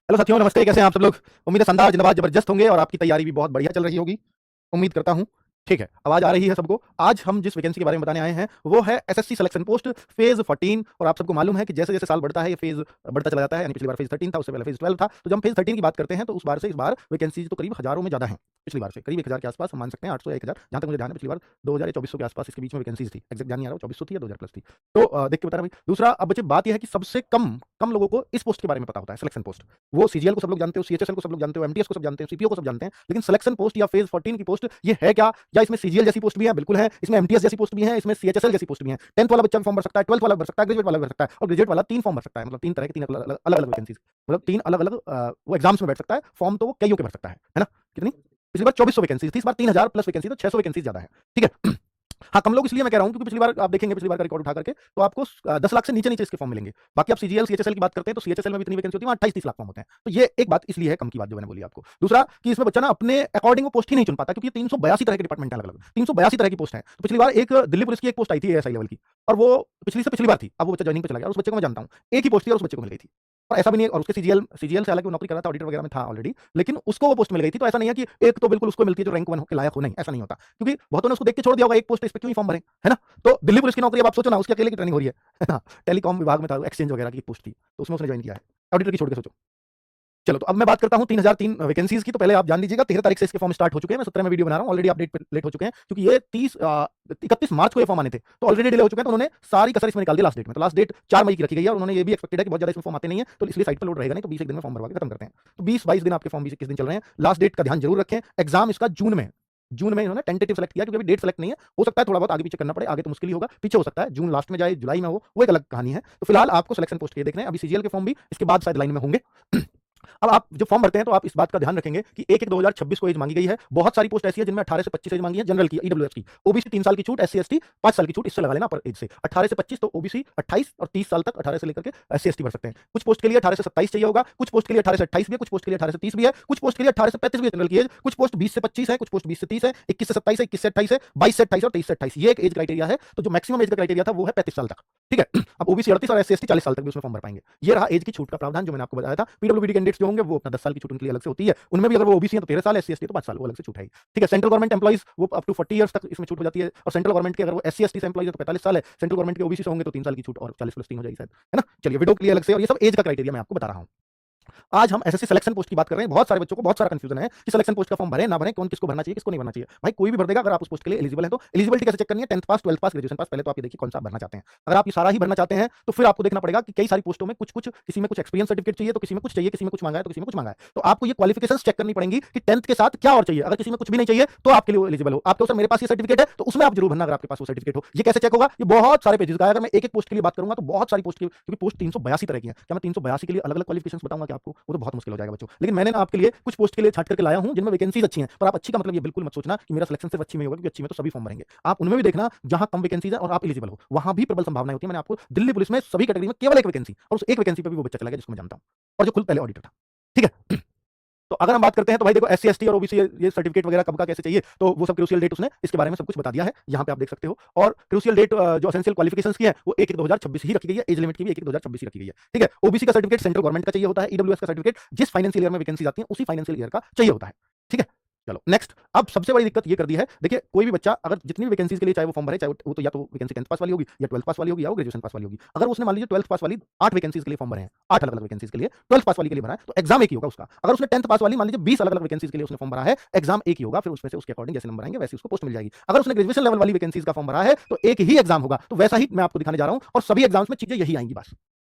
Hello साथियों, नमस्ते। कैसे हैं आप सब लोग? उम्मीद है शानदार, जिंदाबाद, जबरदस्त होंगे और आपकी तैयारी भी बहुत बढ़िया चल रही होगी। उम्मीद करता हूं। ठीक है, आवाज आ रही है सबको। आज हम जिस वैकेंसी के बारे में बताने आए हैं वो है एसएससी सिलेक्शन पोस्ट फेज 14। और आप सबको मालूम है कि जैसे जैसे साल बढ़ता है ये फेज बढ़ता चला जाता है। यानी पिछली बार फेज 13 था, उससे पहले फेज 12 था। तो जब हम फेज 13 की बात करते हैं तो उस बार से इस बार वैकेंसी तो करीब हजारों में ज्यादा है। पिछली बार से करीब 1000 के आसपास हम मान सकते हैं, 800 या 1000, जहां तक मुझे ध्यान है। पिछली बार 2000 या 2400 के आसपास इसके बीच में वैकेंसीज थी। एग्जैक्ट ध्यान नहीं आ रहा, 2400 थी या 2000 प्लस थी। तो देख के बता रहा भाई। दूसरा, अब बच्चे बात यह है कि सबसे कम कम लोगों को इस पोस्ट के बारे में पता होता है, सिलेक्शन पोस्ट। वो सीजीएल को सब लोग जानते हो, सीएचएसएल को सब लोग जानते हो, एमटीएस को सब जानते हो, सीपीओ को सब जानते हैं, लेकिन सिलेक्शन पोस्ट या फेज 14 की पोस्ट ये है क्या? या इसमें सीजीएल जैसी पोस्ट भी है? बिल्कुल है। इसमें एमटीएस जैसी पोस्ट भी है, इसमें सीएचएसएल जैसी पोस्ट भी है। 10th वाला बच्चा फॉर्म भर सकता है, 12th वाला भर सकता है, ग्रेजुएट वाला भर सकता है, और ग्रेजुएट वाला 3 फॉर्म भर सकता है। मतलब 3 तरह के 3 अलग अलग वैकेंसीज, मतलब 3 अलग अलग वो एग्जाम्स में बैठ सकता है। फॉर्म तो वो कईयों के भर सकता है ना? कितनी? पिछली बार 2400 वैकेंसी थी, इस बार 3000 प्लस वैकेंसी, तो 600 वैकेंसी ज्यादा है। ठीक है। हाँ, कम लोग इसलिए मैं कह रहा हूं क्योंकि पिछली बार आप देखेंगे, पिछली बार का रिकॉर्ड उठा करके तो आपको 10 लाख से नीचे नीचे इसके फॉर्म मिलेंगे। बाकी आप सीजीएल सीएचएसएल की बात करते हैं तो सीएचएसएल में भी इतनी वैकेंसी होती है, 28-30 लाख फॉर्म होते हैं। तो ये एक बात इसलिए है कम की बात जो मैंने बोली आपको। दूसरा कि इसमें बच्चा ना अपने अकॉर्डिंग वो पोस्ट ही नहीं चुन पाता, क्योंकि 382 तरह के डिपार्टमेंट है, अलग अलग 382 तरह की पोस्ट है। तो पिछली बार एक दिल्ली पुलिस की एक पोस्ट आई थी एएसआई लेवल की, और वो पिछली से पिछली बार थी। अब वो बच्चा ज्वाइनिंग पे चला गया, और उस बच्चे को मैं जानता हूं, एक ही पोस्ट थी और उस बच्चे को मिल गई थी। और ऐसा भी नहीं है, और उसके सीजीएल से हालांकि वो नौकरी कर रहा था, ऑडिटर वगैरह में था ऑलरेडी, लेकिन उसको वो पोस्ट मिल गई थी। तो ऐसा नहीं है कि एक तो बिल्कुल उसको मिलती है जो रैंक 1 के लायक हो, नहीं, ऐसा नहीं होता। क्योंकि बहुतों ने उसको देख के छोड़ दिया होगा, एक पोस्ट इस पे क्यों ही फॉर्म भरें, है ना? तो दिल्ली पुलिस की नौकरी अब आप सोचो ना, उसके अकेले की ट्रेनिंग हो रही है ना? टेलीकॉम विभाग में था, एक्सचेंज वगैरह की पोस्ट थी, तो उसमें उसने ज्वाइन किया है। ऑडिटर की छोड़ के सोचो। चलो, तो अब मैं बात करता हूं 3003 वैकेंसीज की। तो पहले आप जान लीजिएगा 13 तारीख से इसके फॉर्म स्टार्ट हो चुके हैं। मैं 17 में वीडियो बना रहा हूं, ऑलरेडी अपडेट पे लेट हो चुके हैं, क्योंकि ये 31 मार्च को ये फॉर्म आने थे, तो ऑलरेडी डिले हो चुके हैं। तो उन्होंने सारी कसर इसमें निकाल दी लास्ट डेट में। तो लास्ट डेट 4 मई की रखी गई है, और उन्होंने ये भी एक्सपेक्टेड है कि बहुत ज्यादा इसमें फॉर्म आते नहीं है, तो इसलिए साइट पर लोड रहेगा नहीं, तो 20 एक दिन में फॉर्म भरवा के खत्म करते हैं। तो 20-22 दिन आपके फॉर्म 20-21 दिन चल रहे हैं। लास्ट डेट का ध्यान जरूर रखें। एग्जाम इसका जून में है। जून में इन्होंने टेंटेटिव सेलेक्ट किया, क्योंकि अभी डेट सेलेक्ट नहीं है। हो सकता है थोड़ा बहुत आगे पीछे करना पड़े, आगे तो मुश्किल ही होगा, पीछे हो सकता है जून लास्ट में जाए, जुलाई में हो, वो एक अलग कहानी है। तो फिलहाल आपको सिलेक्शन पोस्ट के देख रहे हैं। अभी सीजीएल के फॉर्म भी इसके बाद शायद लाइन में होंगे। अब आप जब फॉर्म भरते हैं तो आप इस बात का ध्यान रखेंगे कि 1-1 2026 को एज मांगी गई है। बहुत सारी पोस्ट ऐसी है जिनमें 18 से 25 एज मांगी है, जनरल की, ईडब्ल्यूएस की। ओबीसी 3 साल की छूट, एससी एसटी 5 साल की छूट, इससे लगा लेना पर एज से 18 से 25, तो ओबीसी 28 और 30 साल तक 18 से लेकर के एससी एसटी भर सकते हैं। कुछ पोस्ट के लिए 18 से 27 चाहिए होगा, कुछ पोस्ट के लिए 18 से 28 भी है, कुछ पोस्ट के लिए 18 से 30 भी है, कुछ पोस्ट के लिए 18 से 35 भी है जनरल की एज, कुछ पोस्ट 20 से 25 है, कुछ पोस्ट 20 से 30 है, 21 से 27 है, 21 से 28 है, 22 से 28 और 23 से 28। ये एक एज क्राइटेरिया है। तो जो मैक्सिमम एज का क्राइटेरिया था वो है 35 साल तक। ठीक है। अब ओबीसी 38 और एससी एसटी 40 साल तक भी उसमें फॉर्म भर पाएंगे। ये रहा एज की छूट का प्रावधान जो मैंने आपको बताया था। पीडब्ल्यूडी कैंडिडेट्स जो होंगे वो अपना 10 साल की छूट उनके लिए अलग से होती है। उनमें भी अगर वो ओबीसी है तो 13 साल, एससी एसटी तो 5 साल, वो अलग से छूट है। ठीक है। सेंट्रल गवर्नमेंट एम्प्लॉइज वो अप टू 40 इयर्स तक इसमें छूट हो जाती है। और सेंट्रल गवर्नमेंट के अगर वो एससी एसटी से एम्प्लॉइज है तो 45 साल है। सेंट्रल गवर्नमेंट के ओबीसी से होंगे तो 3 साल की छूट, और 40 प्लस 3 हो जाएगी शायद, है ना? चलिए, विडो के लिए अलग से, और ये सब एज का क्राइटेरिया मैं आपको बता रहा हूं। आज हम एसएससी सिलेक्शन पोस्ट की बात कर रहे हैं। बहुत सारे बच्चों को बहुत सारा कंफ्यूजन है कि सिलेक्शन पोस्ट का फॉर्म भरें ना भरें, कौन किसको भरना चाहिए, किसको नहीं भरना चाहिए। भाई कोई भी भर देगा अगर आप उस पोस्ट के लिए एलिजिबल हैं तो। एलिजिबिलिटी कैसे चेक करनी है? 10th पास, 12th पास, ग्रेजुएशन पास। पहले तो आप ये देखिए कौन सा भरना चाहते हैं। अगर आप ये सारा ही भरना चाहते हैं तो फिर आपको देखना पड़ेगा कि कई सारी पोस्टों में कुछ कुछ, किसी में कुछ एक्सपीरियंस सर्टिफिकेट चाहिए, तो किसी में कुछ चाहिए, किसी में कुछ मांगा है तो किसी में कुछ मांगा है। तो आपको ये क्वालिफिकेशंस चेक करनी पड़ेंगी कि 10th के साथ क्या और चाहिए। अगर किसी में कुछ भी नहीं चाहिए तो आपके लिए एलिजिबल हो। आपके सर मेरे पास ये सर्टिफिकेट है तो उसमें आप जरूर भरना, अगर आपके पास वो सर्टिफिकेट हो। ये कैसे चेक होगा? ये बहुत सारे पेजेस का है। अगर मैं एक एक पोस्ट के लिए बात करूंगा तो बहुत सारी पोस्ट की, क्योंकि पोस्ट 382 तरह की है। क्या मैं 382 के लिए अलग अलग क्वालिफिकेशंस बताऊंगा क्या आपको? वो तो बहुत मुश्किल हो जाएगा बच्चों। लेकिन मैंने ना आपके लिए कुछ पोस्ट के लिए छाट करके लाया हूं जिनमें वैकेंसीज अच्छी हैं। पर आप अच्छी का मतलब ये बिल्कुल मत सोचना कि मेरा सिलेक्शन सिर्फ अच्छी में होगा, क्योंकि अच्छी में तो सभी फॉर्म भरेंगे। आप उनमें भी देखना जहां कम वैकेंसीज है और आप एलिजिबल हो, वहां भी प्रबल संभावनाएं होती है। मैंने आपको दिल्ली पुलिस में सभी कैटेगरी में केवल एक वैकेंसी, और उस एक वैकेंसी पे भी वो बच्चा चला गया जिसको मैं जानता हूं, और जो खुद पहले ऑडिटर था। ठीक है। तो अगर हम बात करते हैं तो भाई देखो, एससी एसटी और ओबीसी ये सर्टिफिकेट वगैरह कब का कैसे चाहिए, तो वो सब क्रूशियल डेट उसने इसके बारे में सब कुछ बता दिया है, यहाँ पे आप देख सकते हो। और क्रूशियल डेट जो एसेंशियल क्वालिफिकेशंस की है वो 1-1 2026 ही रखी गई है। एज लिमिट की भी 1-1 2026 ही रखी गई है। ठीक है। ओबीसी का सर्टिफिकेट सेंट्रल गवर्नमेंट का चाहिए होता है। ईडब्ल्यूएस का सर्टिफिकेट जिस फाइनेंशियल ईयर में वैकेंसी आती है उसी फाइनेंशियल ईयर का चाहिए होता है। ठीक है। चलो नेक्स्ट। अब सबसे बड़ी दिक्कत ये कर दी है, देखिए कोई भी बच्चा अगर जितनी वैकेंसीज के लिए चाहे वो फॉर्म भरे, चाहे वो तो या तो वैकेंसी 10th पास वाली होगी, या 12th पास वाली होगी, या वो ग्रेजुएशन पास वाली होगी। अगर उसने मान लीजिए 12th पास वाली 8 वैकेंसीज के लिए फॉर्म भरे हैं, 8 अलग अलग वैकेंसीज के लिए 12th पास वाली के लिए भरा है, तो एग्जाम एक ही होगा उसका। अगर उसने 10th पास वाली मान लीजिए 20 अलग अलग वैकेंसीज के लिए उसने फॉर्म भरा है, एग्जाम एक ही होगा। फिर उसमें से उसके अकॉर्डिंग जैसे नंबर आएंगे वैसे उसको पोस्ट मिल जाएगी। अगर उसने ग्रेजुएशन लेवल वाली वैकेंसीज का फॉर्म भरा है तो एक ही एग्जाम होगा। तो वैसा ही मैं आपको दिखाने जा रहा हूं, और सभी एग्जाम्स में चीजें यही आएंगी बस।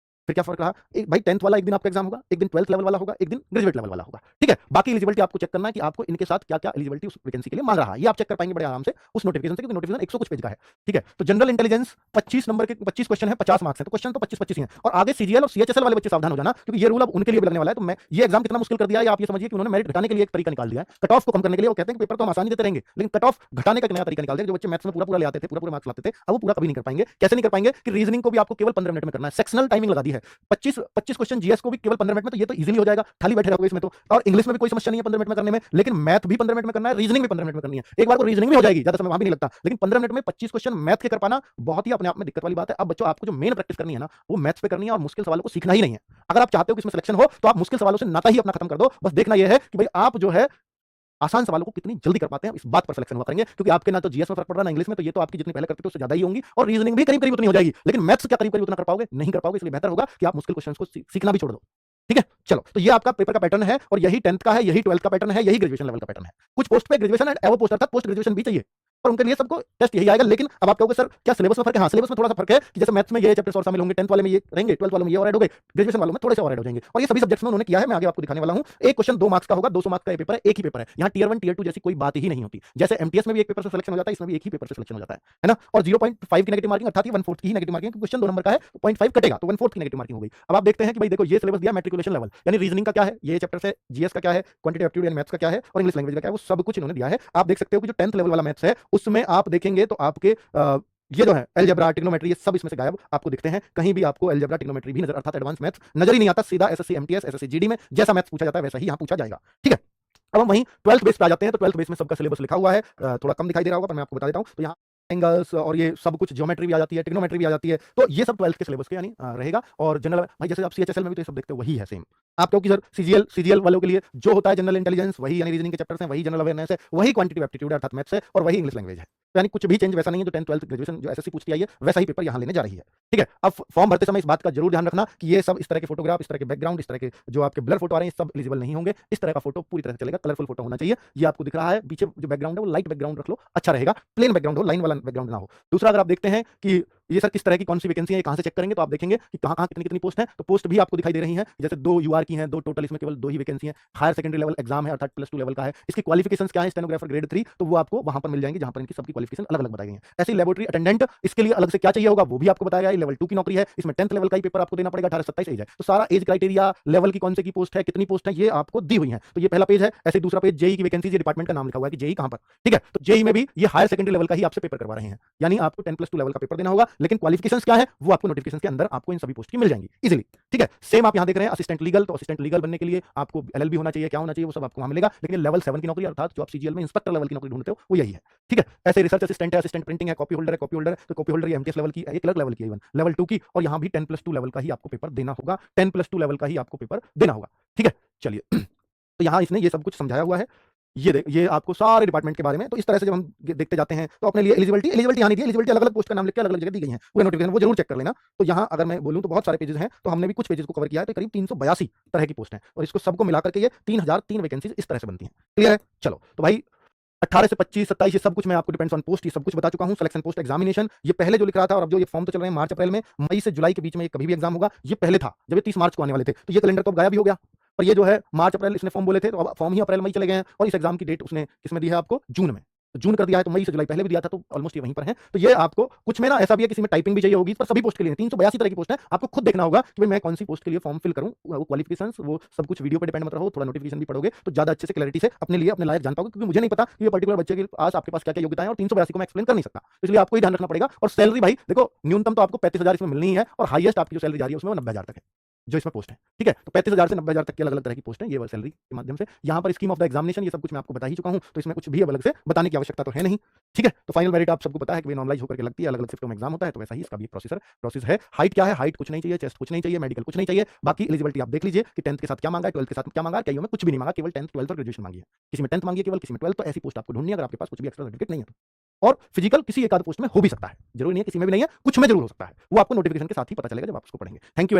फिर क्या फर्क रहा? एक भाई 10th वाला एक दिन आपका एग्जाम होगा, एक दिन 12th लेवल वाला होगा, एक दिन ग्रेजुएट लेवल वाला होगा। ठीक है। बाकी एलिजिबिलिटी आपको चेक करना है कि आपको इनके साथ क्या क्या एलिजिबिलिटी उस वैकेंसी के लिए मांग रहा है। ये आप चेक कर पाएंगे बड़े आराम से उस नोटिफिकेशन से, क्योंकि नोटिफिकेशन 100 कुछ पेज का है। ठीक है। तो जनरल इंटेलिजेंस 25 नंबर के 25 क्वेश्चन है, 50 मार्क्स है, तो क्वेश्चन तो 25-25 ही हैं। और आगे सीजीएल और सीएचएसएल वाले बच्चे सावधान हो जाना, क्योंकि ये रूल अब उनके लिए भी लगने वाला है। तो मैं ये एग्जाम कितना मुश्किल कर दिया है आप ये समझिए कि उन्होंने मेरिट घटाने के लिए एक तरीका निकाल दिया है। कट ऑफ को कम करने के लिए। वो कहते हैं कि पेपर तो हम आसानी देते रहेंगे, लेकिन कट ऑफ घटाने का एक नया तरीका निकाल दिया। जो बच्चे मैथ्स में पूरा पूरा ले आते थे, पूरा पूरा मार्क्स लाते थे, अब वो पूरा कभी नहीं कर पाएंगे। कैसे नहीं कर पाएंगे? कि रीजनिंग को भी आपको केवल 15 मिनट में करना है। सेक्शनल टाइमिंग लगा दी है है। 25 क्वेश्चन जीएस को भी केवल 15 मिनट में, तो ये तो इजीली हो जाएगा, खाली बैठे रहोगे इसमें तो। और इंग्लिश में भी कोई समस्या नहीं है 15 मिनट में करने में, लेकिन मैथ भी 15 मिनट में करना है, रीजनिंग भी 15 मिनट में करनी है। एक बार को रीजनिंग भी हो जाएगी, ज्यादा समय वहां भी नहीं लगता, लेकिन 15 मिनट में 25 क्वेश्चन मैथ के कर पाना बहुत ही अपने आप में दिक्कत वाली बात है। अब बच्चों, आपको जो मेन प्रैक्टिस करनी है ना, वो मैथ्स पे करनी है और मुश्किल सवालों को सीखना ही नहीं है। अगर आप चाहते हो कि इसमें सिलेक्शन हो, तो आप मुश्किल सवालों से नाता ही अपना खत्म कर दो। बस देखना यह है कि भाई आप जो है आसान सवालों को कितनी जल्दी कर पाते हैं, इस बात पर सिलेक्शन हुआ करेंगे। क्योंकि आपके ना तो जीएस में फर्क पड़ रहा है ना इंग्लिश में, तो ये तो आपकी जितनी पहले करते थे उससे ज्यादा ही होंगी, और रीजनिंग भी करीब करीब उतनी हो जाएगी। लेकिन मैथ्स क्या करीब करीब उतना कर पाओगे? नहीं कर पाओगे। इसलिए बेहतर होगा कि आप मुश्किल क्वेश्चंस को सीखना भी छोड़ दो। ठीक है, चलो, तो ये आपका पेपर का पैटर्न है, और यही 10th का है, यही 12th का पैटर्न है, यही ग्रेजुएशन लेवल का पैटर्न है। कुछ पोस्ट पे ग्रेजुएशन एंड एबव पोस्ट अर्थात पोस्ट ग्रेजुएशन भी चाहिए, और उनके लिए सबको टेस्ट यही आएगा। लेकिन अब आप कहोगे सर क्या सिलेबस में फर्क है? हाँ, सिलेबस में थोड़ा सा फर्क है कि जैसे मैथ्स में ये चैप्टर्स और शामिल होंगे, 10th वाले में ये रहेंगे, 12th वाले में ये और ऐड हो गए, ग्रेजुएशन वालों में थोड़े से और ऐड हो जाएंगे। और ये सभी सब्जेक्ट्स में उन्होंने किया है, मैं आगे आपको दिखाने वाला हूं। एक क्वेश्चन 2 मार्क्स का होगा, 200 मार्क्स का पेपर है, एक ही पेपर है। यहाँ टियर 1 टियर 2 जैसी कोई बात ही नहीं होती। जैसे एमटीएस में भी एक पेपर से सिलेक्शन हो जाता है, इसमें भी एक ही पेपर से सिलेक्शन हो जाता है ना। और 0.5 की नेगेटिव मार्किंग, अर्थात 1/4 की ही नेगेटिव मार्किंग, क्वेश्चन 2 नंबर का है, 0.5 कटेगा तो 1/4 की नेगेटिव मार्किंग हो गई। अब आप देखते हैं कि भाई देखो, ये सिलेबस दिया मैट्रिकुलेशन लेवल, यानी रीजनिंग का क्या है, ये चैप्टर से जीएस का क्या है, क्वांटिटेटिव एप्टीट्यूड एंड मैथ्स का क्या है, और इंग्लिश लैंग्वेज का क्या है, वो सब कुछ इन्होंने दिया है। आप देख सकते हो कि जो 10th लेवल वाला मैथ्स है, उसमें आप देखेंगे तो आपके ये जो है अलजेब्रा, ट्रिग्नोमेट्री, ये सब इसमें से गायब आपको दिखते हैं। कहीं भी आपको अलजेब्रा, ट्रिग्नोमेट्री भी नजर, अर्थात एडवांस मैथ्स नजर ही नहीं आता। सीधा एसएससी एमटीएस, एसएससी जीडी में जैसा मैथ्स पूछा जाता है वैसा ही यहां पूछा जाएगा। ठीक है, अब हम वहीं 12th बेस पे आ जाते हैं। तो 12th बेस में सबका सिलेबस लिखा हुआ है, थोड़ा कम दिखाई दे रहा होगा पर मैं आपको बता देता हूं। तो यहाँ एंगल्स और ये सब कुछ, ज्योमेट्री भी आ जाती है, ट्रिग्नोमेट्री भी आ जाती है, तो ये सब 12th के सिलेबस के यानी रहेगा। और जनरल भाई जैसे आप सीएचएसएल में भी तो ये सब देखते हो, वही है सेम। आप कहो कि सर सीजीएल वालों के लिए जो होता है जनरल इंटेलिजेंस, वही यानी रीजनिंग के चैप्टर्स हैं, वही जनरल अवेयरनेस है, वही क्वांटिटेटिव एप्टीट्यूड अर्थात मैथ्स है, और वही इंग्लिश लैंग्वेज है। तो यानी कुछ भी चेंज वैसा नहीं है। जो 10th 12th ग्रेजुएशन जो एसएससी पूछती आई है, वैसा ही पेपर यहाँ लेने जा रही है। ठीक है, अब फॉर्म भरते समय इस बात का जरूर ध्यान रखना कि ये सब इस तरह के फोटोग्राफ, इस तरह के बैकग्राउंड, इस तरह के जो आपके ब्लर फोटो आ रहे हैं, सब एलिजिबल नहीं होंगे। इस तरह का फोटो पूरी तरह से चलेगा, कलरफुल फोटो होना चाहिए। ये आपको दिख रहा है पीछे जो बैकग्राउंड है, वो लाइट बैकग्राउंड रख लो, अच्छा रहेगा। प्लेन बैकग्राउंड हो, लाइन वाला बैकग्राउंड ना हो। दूसरा, अगर आप देखते हैं कि ये सर किस तरह की कौन सी वैकेंसी है, कहां से चेक करेंगे, तो आप देखेंगे कि कहां कितनी कितनी पोस्ट है। तो पोस्ट भी आपको दिखाई दे रही है, जैसे 2 यूआर की हैं, 2 टोटल, इसमें केवल 2 ही वैकेंसी है। हायर सेकेंडरी लेवल एग्जाम है, अर्थात +2 लेवल का है। इसकी क्वालिफिकेशंस क्या है, स्टेनोग्राफर ग्रेड 3, तो वो आपको वहां पर मिल जाएंगे, जहां पर इनकी सबकी क्वालिफिकेशन अलग अलग बताई गई है। ऐसी लेबोरेटरी अटेंडेंट, इसके लिए अलग से क्या चाहिए होगा वो भी आपको बताया गया है। लेवल 2 की नौकरी है, इसमें 10th लेवल का ही पेपर आपको देना पड़ेगा। 18-27 एज है, तो सारा एज क्राइटेरिया, लेवल की कौन से की पोस्ट है, कितनी पोस्ट है, ये आपको दी हुई है। तो ये पहला पेज है। ऐसे दूसरा पेज जेई की वैकेंसी, ये डिपार्टमेंट का नाम लिखा हुआ है कि जेई कहां पर। ठीक है, तो जेई में भी ये हायर सेकेंडरी लेवल का ही आपसे पेपर करवा रहे हैं, यानी आपको 10+2 लेवल का पेपर देना होगा। लेकिन क्वालिफिकेशंस क्या है वो आपको नोटिफिकेशन के अंदर आपको इन सभी पोस्ट की मिल जाएंगी इजीली। ठीक है, सेम आप यहां देख रहे हैं असिस्टेंट लीगल, तो असिस्टेंट लीगल बनने के लिए आपको एलएलबी होना चाहिए, क्या होना चाहिए वो सब आपको वहां मिलेगा। लेकिन लेवल 7 की नौकरी, अर्थात जो आप सीजीएल में इंस्पेक्टर लेवल की नौकरी ढूंढते हो, वो यही है। ठीक है, ऐसे रिसर्च असिस्टेंट है, असिस्टेंट प्रिंटिंग है, कॉपी होल्डर है, कॉपी होल्डर, तो कॉपी होल्डर ये एमटीएस लेवल की, एक क्लर्क लेवल की, इवन लेवल 2 की, और यहां भी 10+2 लेवल का ही आपको पेपर देना होगा। 10+2 लेवल का ही आपको पेपर देना होगा। ठीक है, चलिए तो यहाँ इसने ये सब कुछ समझाया हुआ है। ये आपको सारे डिपार्टमेंट के बारे में। तो इस तरह से जब हम देखते जाते हैं, तो अपने लिए एलिजिबिलिटी यहाँ नहीं दी, एलिजिबिलिटी अलग अलग पोस्ट का नाम लिख के अलग अलग जगह दी गई है, वो नोटिफिकेशन वो जरूर चेक कर लेना। तो यहाँ अगर मैं बोलूँ तो बहुत सारे पेजेस हैं, तो हमने भी कुछ पेजेस को कवर किया है। तो करीब 382 तरह की पोस्ट है, और इसको सबको मिलाकर के ये 3003 वैकेंसी इस तरह से बनती है। क्लियर है? चलो, तो भाई 18 से 25, 27 ये सब कुछ मैं आपको डिपेंड्स ऑन पोस्ट, ये सब कुछ बता चुका हूं। सिलेक्शन पोस्ट एग्जामिनेशन ये पहले जो लिख रहा था, और अब जो ये फॉर्म तो चल रहे हैं मार्च अप्रैल में, मई से जुलाई के बीच में ये कभी भी एग्जाम होगा, ये पहले था जब ये 30 मार्च को आने वाले थे। तो ये कैलेंडर तो अब गायब ही हो गया। और ये जो है मार्च अप्रैल इसने फॉर्म बोले थे, तो अब फॉर्म ही अप्रैल मई चले गए हैं। और इस एग्जाम की डेट उसने किसमें दी है आपको? जून में। तो जून कर दिया है, तो मई से जुलाई पहले भी दिया था, तो ऑलमोस्ट ये वहीं पर है। तो ये आपको कुछ में ना ऐसा भी है, किसी में टाइपिंग भी चाहिए होगी, पर सभी पोस्ट के लिए 382 तरह की पोस्ट है। आपको खुद देखना होगा कि भाई मैं कौन सी पोस्ट के लिए फॉर्म फिल करूं, वो क्वालिफिकेशंस, वो सब कुछ वीडियो पे डिपेंड मत रहो, थोड़ा नोटिफिकेशन भी पढ़ोगे तो ज्यादा अच्छे से क्लैरिटी से अपने लिए अपने लायक जान पाओगे। क्योंकि मुझे नहीं पता कि ये पर्टिकुलर बच्चे के पास आपके पास क्या क्या योग्यता है, और 382 को मैं एक्सप्लेन कर नहीं सकता, इसलिए आपको ही ध्यान रखना पड़ेगा। और सैलरी भाई देखो, न्यूनतम तो आपको 35,000 इसमें मिलनी ही है, और हाईएस्ट आपकी जो सैलरी जा रही है उसमें 90,000 तक है जो इसमें पोस्ट है। ठीक है, तो 35,000 से 90,000 तक की अलग अलग तरह की पोस्ट है, ये सैलरी के माध्यम से। यहाँ पर स्कीम ऑफ द एग्जामिनेशन ये सब कुछ मैं आपको बता ही चुका हूँ, तो इसमें कुछ भी अलग से बताने की आवश्यकता तो है नहीं। ठीक है, तो फाइनल मेरिट आप सबको पता है कि नॉर्मलाइज होकर के लगती है, अलग अलग शिफ्टों में एग्जाम होता है, तो वैसा ही इसका भी प्रोसेस है। हाइट क्या है? हाइट कुछ नहीं चाहिए, चेस्ट कुछ नहीं चाहिए, मेडिकल कुछ नहीं चाहिए। बाकी एलिजिबिलिटी आप देख लीजिए कि 10th के साथ क्या मांगा है, 12th के साथ क्या मांगा है। कईयों में कुछ भी नहीं मांगा, केवल 10th 12th और ग्रेजुएशन मांगी है। किसी में 10th मांगी है केवल, किसी में 12th। तो ऐसी पोस्ट आपको ढूंढनी है अगर आपके पास कुछ भी एक्स्ट्रा सर्टिफिकेट नहीं है तो। और फिजिकल किसी एक आध पोस्ट में हो भी सकता है, जरूरी नहीं है किसी में भी नहीं है, कुछ में जरूर हो सकता है। वो आपको नोटिफिकेशन के साथ ही पता चलेगा जब आप उसको पढ़ेंगे। Thank you very much.